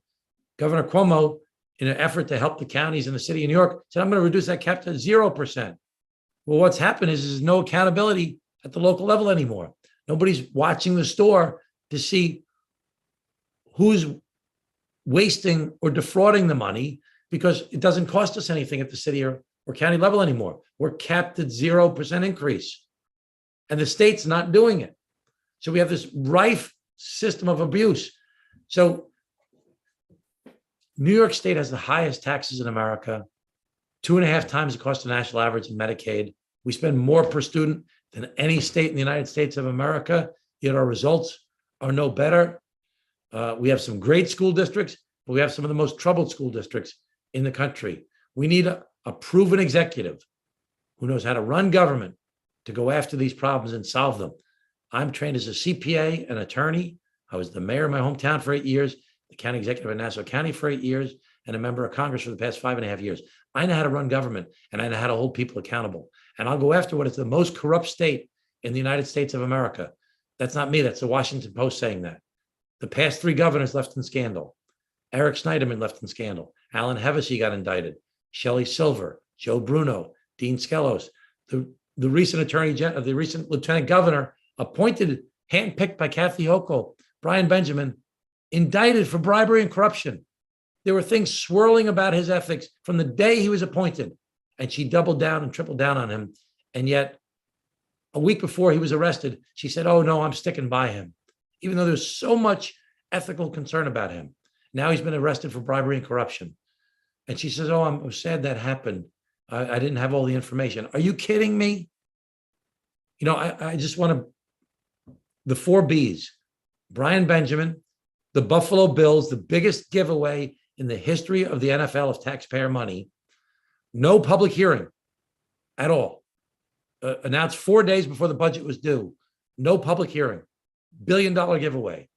Governor Cuomo, in an effort to help the counties in the city of New York, said, I'm going to reduce that cap to 0%. Well, what's happened is there's no accountability at the local level anymore. Nobody's watching the store to see who's wasting or defrauding the money, because it doesn't cost us anything at the city or county level anymore. We're capped at 0% increase, and the state's not doing it. So we have this rife system of abuse. So New York State has the highest taxes in America, 2.5 times the cost of national average in Medicaid. We spend more per student than any state in the United States of America, yet our results are no better. We have some great school districts, but we have some of the most troubled school districts in the country. We need a proven executive who knows how to run government to go after these problems and solve them. I'm trained as a CPA, an attorney. I was the mayor of my hometown for 8 years, the county executive of Nassau County for 8 years, and a member of Congress for the past 5.5 years. I know how to run government, and I know how to hold people accountable. And I'll go after what is the most corrupt state in the United States of America. That's not me. That's the Washington Post saying that. The past 3 governors left in scandal. Eric Schneiderman left in scandal. Alan Hevesy got indicted. Shelley Silver, Joe Bruno, Dean Skelos, the recent the recent lieutenant governor appointed, handpicked by Kathy Hochul, Brian Benjamin, indicted for bribery and corruption. There were things swirling about his ethics from the day he was appointed, and she doubled down and tripled down on him. And yet, a week before he was arrested, she said, "Oh no, I'm sticking by him," even though there's so much ethical concern about him. Now he's been arrested for bribery and corruption. And she says, "Oh, I'm sad that happened. I didn't have all the information." Are you kidding me? You know, I just want to, the 4 Bs, Brian Benjamin, the Buffalo Bills, the biggest giveaway in the history of the NFL of taxpayer money, no public hearing at all. Announced 4 days before the budget was due, no public hearing, $1 billion giveaway.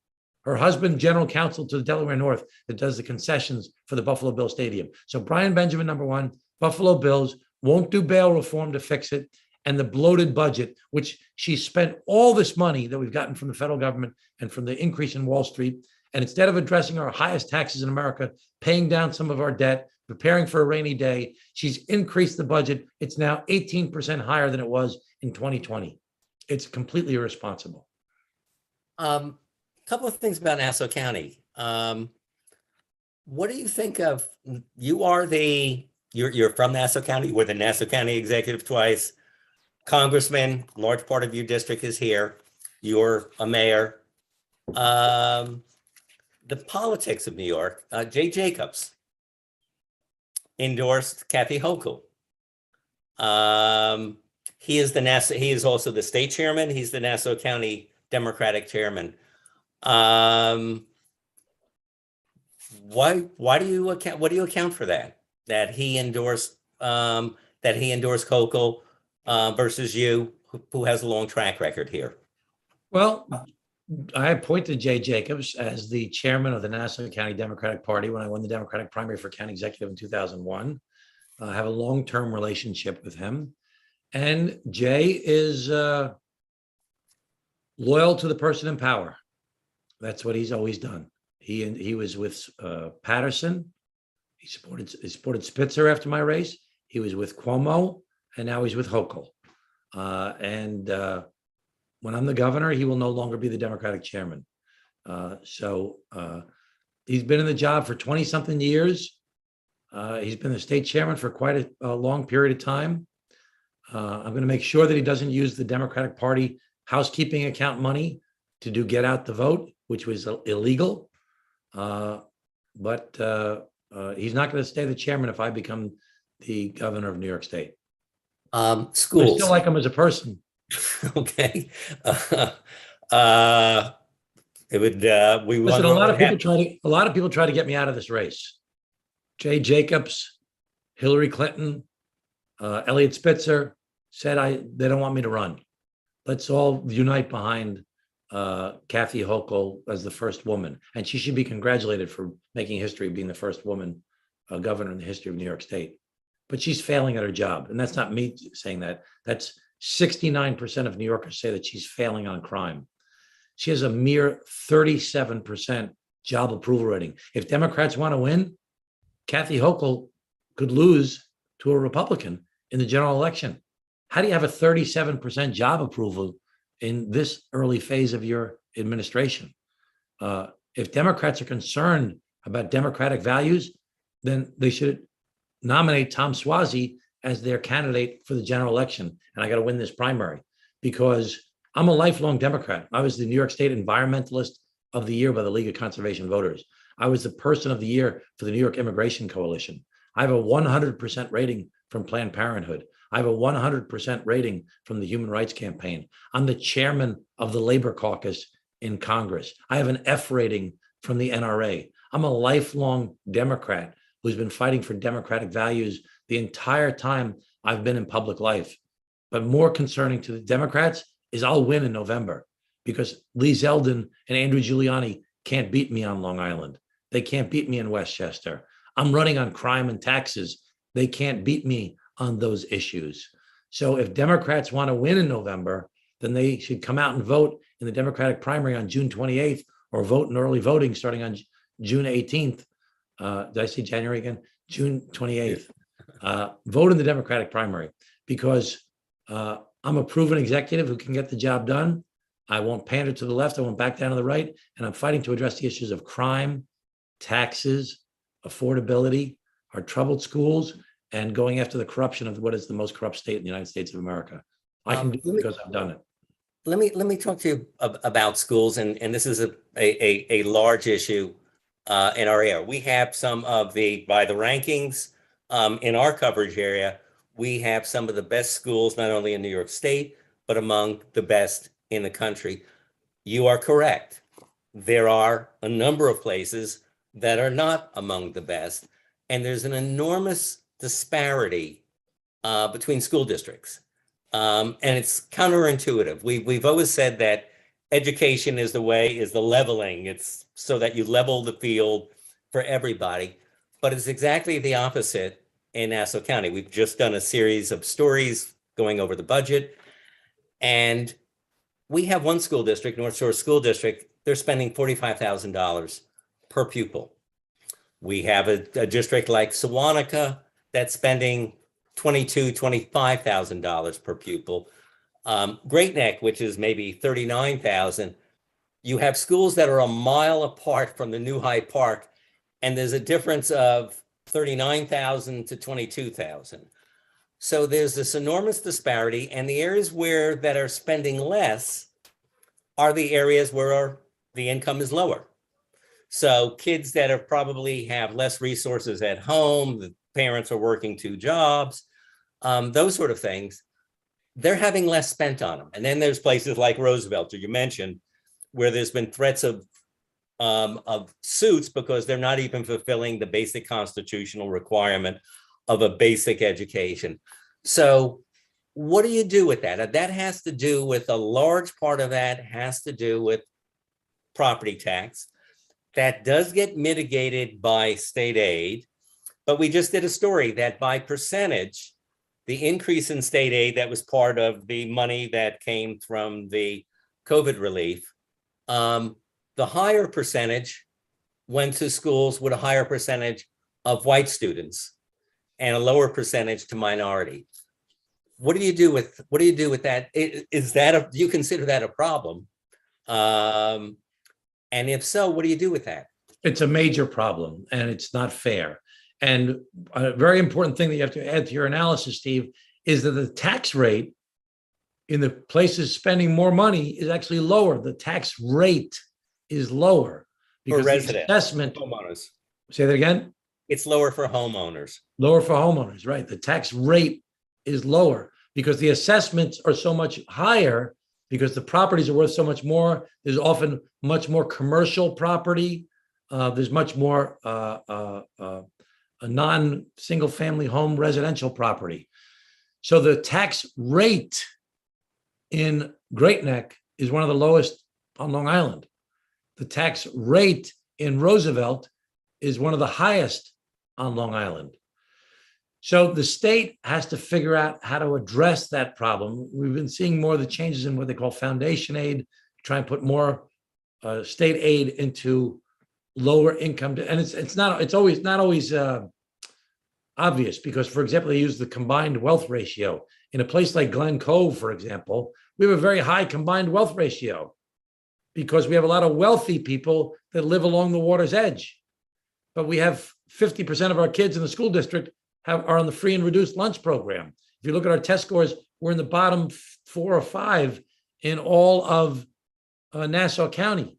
Her husband, general counsel to the Delaware North, that does the concessions for the Buffalo Bill Stadium. So Brian Benjamin, number 1, Buffalo Bills won't do bail reform to fix it, and the bloated budget, which she spent all this money that we've gotten from the federal government and from the increase in Wall Street. And instead of addressing our highest taxes in America, paying down some of our debt, preparing for a rainy day, she's increased the budget. It's now 18% higher than it was in 2020. It's completely irresponsible. Couple of things about Nassau County. What do you think of, you're from Nassau County, you were the Nassau County executive twice, congressman, large part of your district is here, you're a mayor. The politics of New York, Jay Jacobs endorsed Kathy Hochul. He is also the state chairman, he's the Nassau County Democratic chairman. What do you account for that he endorsed Hochul versus you, who has a long track record here? Well, I appointed Jay Jacobs as the chairman of the Nassau County Democratic Party when I won the Democratic primary for county executive in 2001. I have a long-term relationship with him, and Jay is loyal to the person in power. That's what he's always done. He was with Patterson. He supported Spitzer after my race. He was with Cuomo, and now he's with Hochul. When I'm the governor, he will no longer be the Democratic chairman. So he's been in the job for 20-something years. He's been the state chairman for quite a long period of time. I'm going to make sure that he doesn't use the Democratic Party housekeeping account money to do get out the vote, which was illegal. But he's not going to stay the chairman if I become the governor of New York State. Schools. I still like him as a person. Okay. It would. We listen. A lot of people try to get me out of this race. Jay Jacobs, Hillary Clinton, Elliot Spitzer said they don't want me to run. Let's all unite behind Kathy Hochul as the first woman, and she should be congratulated for making history, being the first woman governor in the history of New York State. But she's failing at her job, and that's not me saying that. That's 69% of New Yorkers say that she's failing on crime. She has a mere 37% job approval rating. If Democrats want to win, Kathy Hochul could lose to a Republican in the general election. How do you have a 37% job approval in this early phase of your administration? If Democrats are concerned about democratic values, then they should nominate Tom Suozzi as their candidate for the general election. And I got to win this primary because I'm a lifelong Democrat. I was the New York State Environmentalist of the Year by the League of Conservation Voters. I was the Person of the Year for the New York Immigration Coalition. I have a 100% rating from Planned Parenthood. I have a 100% rating from the Human Rights Campaign. I'm the chairman of the Labor Caucus in Congress. I have an F rating from the NRA. I'm a lifelong Democrat who's been fighting for democratic values the entire time I've been in public life. But more concerning to the Democrats is I'll win in November because Lee Zeldin and Andrew Giuliani can't beat me on Long Island. They can't beat me in Westchester. I'm running on crime and taxes. They can't beat me on those issues. So if Democrats want to win in November, then they should come out and vote in the Democratic primary on June 28th, or vote in early voting starting on June 18th. Did I say January again? June 28th. Vote in the Democratic primary, because I'm a proven executive who can get the job done. I won't pander to the left. I won't back down to the right. And I'm fighting to address the issues of crime, taxes, affordability, our troubled schools, and going after the corruption of what is the most corrupt state in the United States of America. I can do it because I've done it. Let me talk to you about schools, and this is a large issue in our area. We have some of by the rankings in our coverage area, we have some of the best schools, not only in New York State, but among the best in the country. You are correct. There are a number of places that are not among the best, and there's an enormous disparity between school districts. And it's counterintuitive. We've always said that education is the leveling. It's so that you level the field for everybody, but it's exactly the opposite in Nassau County. We've just done a series of stories going over the budget, and we have one school district, North Shore School District, they're spending $45,000 per pupil. We have a district like Sewanaka that's spending $25,000 per pupil. Great Neck, which is maybe $39,000. You have schools that are a mile apart from the New Hyde Park, and there's a difference of $39,000 to $22,000. So there's this enormous disparity, and the areas that are spending less are the areas where the income is lower. So kids that are probably have less resources at home, the parents are working 2 jobs, those sort of things, they're having less spent on them. And then there's places like Roosevelt, you mentioned, where there's been threats of suits because they're not even fulfilling the basic constitutional requirement of a basic education. So what do you do with that? That has to do with, a large part of that has to do with property tax. That does get mitigated by state aid, but we just did a story that by percentage, the increase in state aid that was part of the money that came from the COVID relief, the higher percentage went to schools with a higher percentage of white students and a lower percentage to minority. What do you do with that? Do you consider that a problem? And if so, what do you do with that? It's a major problem, and it's not fair. And a very important thing that you have to add to your analysis, Steve, is that the tax rate in the places spending more money is actually lower. The tax rate is lower because for residents, the assessment, homeowners. Say that again? It's lower for homeowners. Lower for homeowners, right? The tax rate is lower because the assessments are so much higher, because the properties are worth so much more. There's often much more commercial property. There's much more a non-single family home residential property. So the tax rate in Great Neck is one of the lowest on Long Island. The tax rate in Roosevelt is one of the highest on Long Island. So the state has to figure out how to address that problem. We've been seeing more of the changes in what they call foundation aid, try and put more state aid into lower income. And it's always not always obvious, because, for example, they use the combined wealth ratio. In a place like Glen Cove, for example, we have a very high combined wealth ratio because we have a lot of wealthy people that live along the water's edge. But we have 50% of our kids in the school district are on the free and reduced lunch program. If you look at our test scores, we're in the bottom 4 or 5 in all of Nassau County.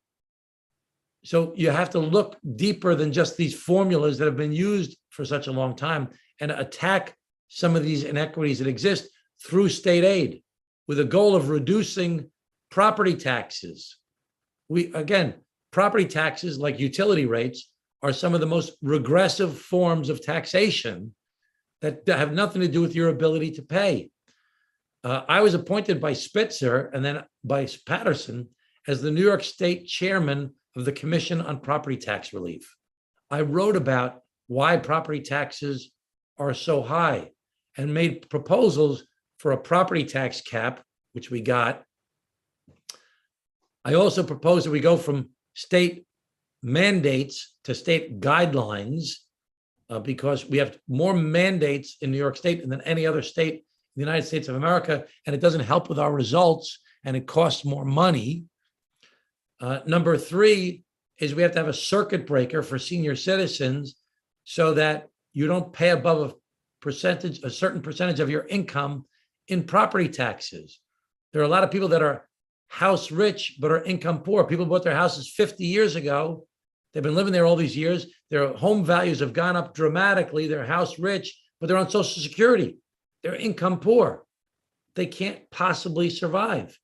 So you have to look deeper than just these formulas that have been used for such a long time and attack some of these inequities that exist through state aid with a goal of reducing property taxes. Property taxes, like utility rates, are some of the most regressive forms of taxation that have nothing to do with your ability to pay. I was appointed by Spitzer and then by Patterson as the New York State chairman of the Commission on Property Tax Relief. I wrote about why property taxes are so high and made proposals for a property tax cap, which we got. I also proposed that we go from state mandates to state guidelines because we have more mandates in New York State than any other state in the United States of America, and it doesn't help with our results, and it costs more money. Number three is we have to have a circuit breaker for senior citizens so that you don't pay above a certain percentage of your income in property taxes. There are a lot of people that are house rich but are income poor. People bought their houses 50 years ago. They've been living there all these years. Their home values have gone up dramatically. They're house rich, but they're on Social Security. They're income poor. They can't possibly survive.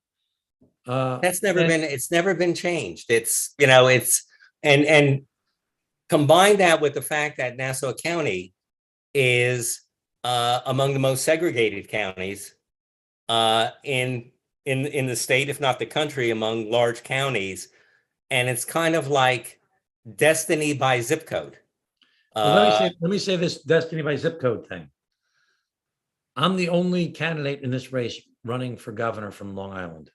It's never been changed. And combine that with the fact that Nassau County is among the most segregated counties in the state, if not the country, among large counties. And it's kind of like destiny by zip code. Well, let me say this destiny by zip code thing. I'm the only candidate in this race running for governor from Long Island.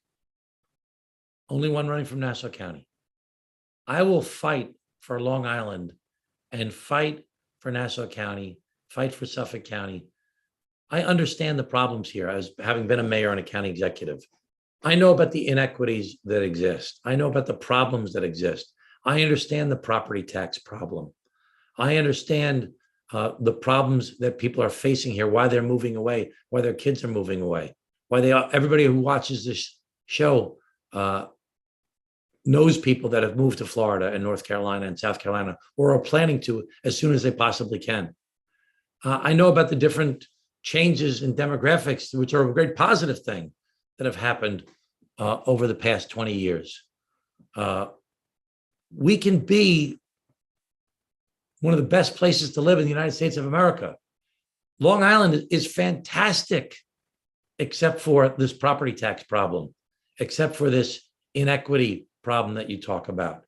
Only one running from Nassau County. I will fight for Long Island and fight for Nassau County, fight for Suffolk County. I understand the problems here as having been a mayor and a county executive. I know about the inequities that exist. I know about the problems that exist. I understand the property tax problem. I understand the problems that people are facing here, why they're moving away, why their kids are moving away, why everybody who watches this show knows people that have moved to Florida and North Carolina and South Carolina or are planning to as soon as they possibly can. I know about the different changes in demographics, which are a great positive thing that have happened over the past 20 years. We can be one of the best places to live in the United States of America. Long Island is fantastic, except for this property tax problem, except for this inequity problem that you talk about.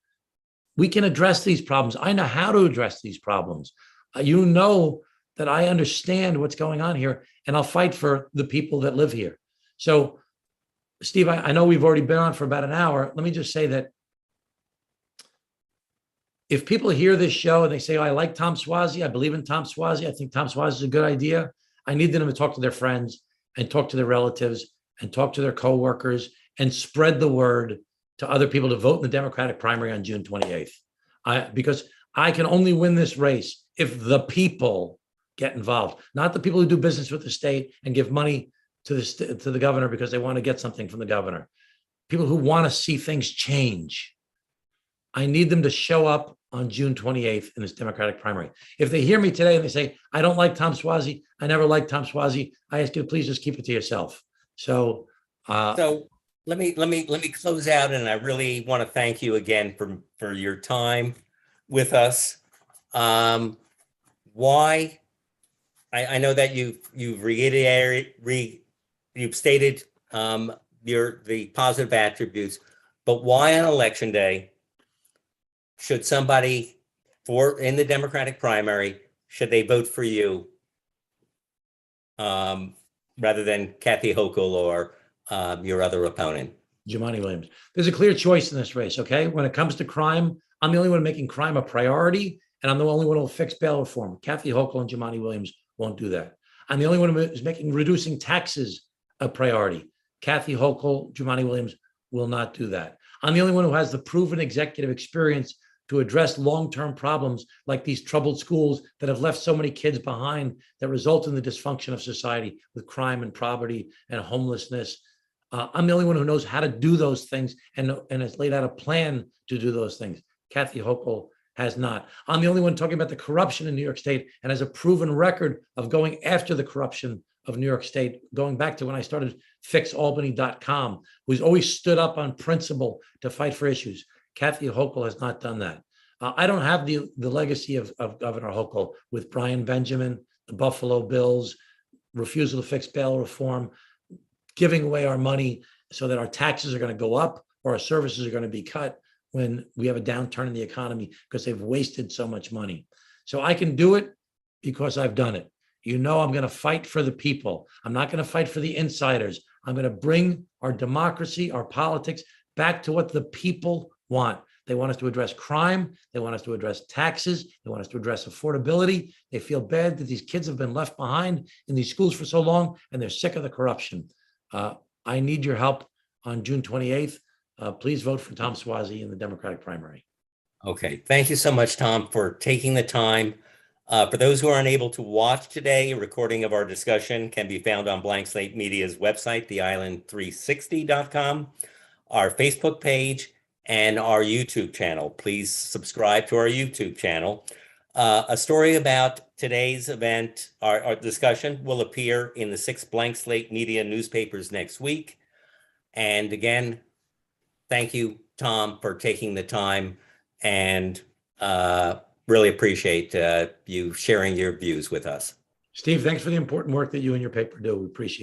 We can address these problems. I know how to address these problems. You know that I understand what's going on here, and I'll fight for the people that live here. So, Steve, I know we've already been on for about an hour. Let me just say that if people hear this show and they say, oh, I like Tom Suozzi, I believe in Tom Suozzi, I think Tom Suozzi is a good idea, I need them to talk to their friends and talk to their relatives and talk to their coworkers and spread the word to other people to vote in the Democratic primary on June 28th. Because I can only win this race if the people get involved, not the people who do business with the state and give money to the governor because they want to get something from the governor. People who want to see things change. I need them to show up on June 28th in this Democratic primary. If they hear me today and they say, I don't like Tom Suozzi, I never liked Tom Suozzi, I ask you to please just keep it to yourself. So let me close out, and I really want to thank you again for your time with us. Why? I know that you've reiterated, you've stated the positive attributes, but why on election day should somebody in the Democratic primary, should they vote for you rather than Kathy Hochul or your other opponent? Jumaane Williams. There's a clear choice in this race, okay? When it comes to crime, I'm the only one making crime a priority, and I'm the only one who will fix bail reform. Kathy Hochul and Jumaane Williams won't do that. I'm the only one who is making reducing taxes a priority. Kathy Hochul, Jumaane Williams will not do that. I'm the only one who has the proven executive experience to address long-term problems like these troubled schools that have left so many kids behind that result in the dysfunction of society with crime and poverty and homelessness. I'm the only one who knows how to do those things and has laid out a plan to do those things. Kathy Hochul has not. I'm the only one talking about the corruption in New York State and has a proven record of going after the corruption of New York State, going back to when I started fixalbany.com, who's always stood up on principle to fight for issues. Kathy Hochul has not done that. I don't have the legacy of Governor Hochul with Brian Benjamin, the Buffalo Bills, refusal to fix bail reform, giving away our money so that our taxes are going to go up or our services are going to be cut when we have a downturn in the economy because they've wasted so much money. So I can do it because I've done it. You know, I'm going to fight for the people. I'm not going to fight for the insiders. I'm going to bring our democracy, our politics back to what the people want. They want us to address crime. They want us to address taxes. They want us to address affordability. They feel bad that these kids have been left behind in these schools for so long, and they're sick of the corruption. I need your help on June 28th. Please vote for Tom Suozzi in the Democratic primary. Okay, thank you so much, Tom, for taking the time. For those who are unable to watch today, a recording of our discussion can be found on Blank Slate Media's website, theisland360.com, our Facebook page, and our YouTube channel. Please subscribe to our YouTube channel. A story about today's event, our discussion, will appear in the 6 Blank Slate Media newspapers next week. And again, thank you, Tom, for taking the time, and really appreciate you sharing your views with us. Steve, thanks for the important work that you and your paper do. We appreciate it.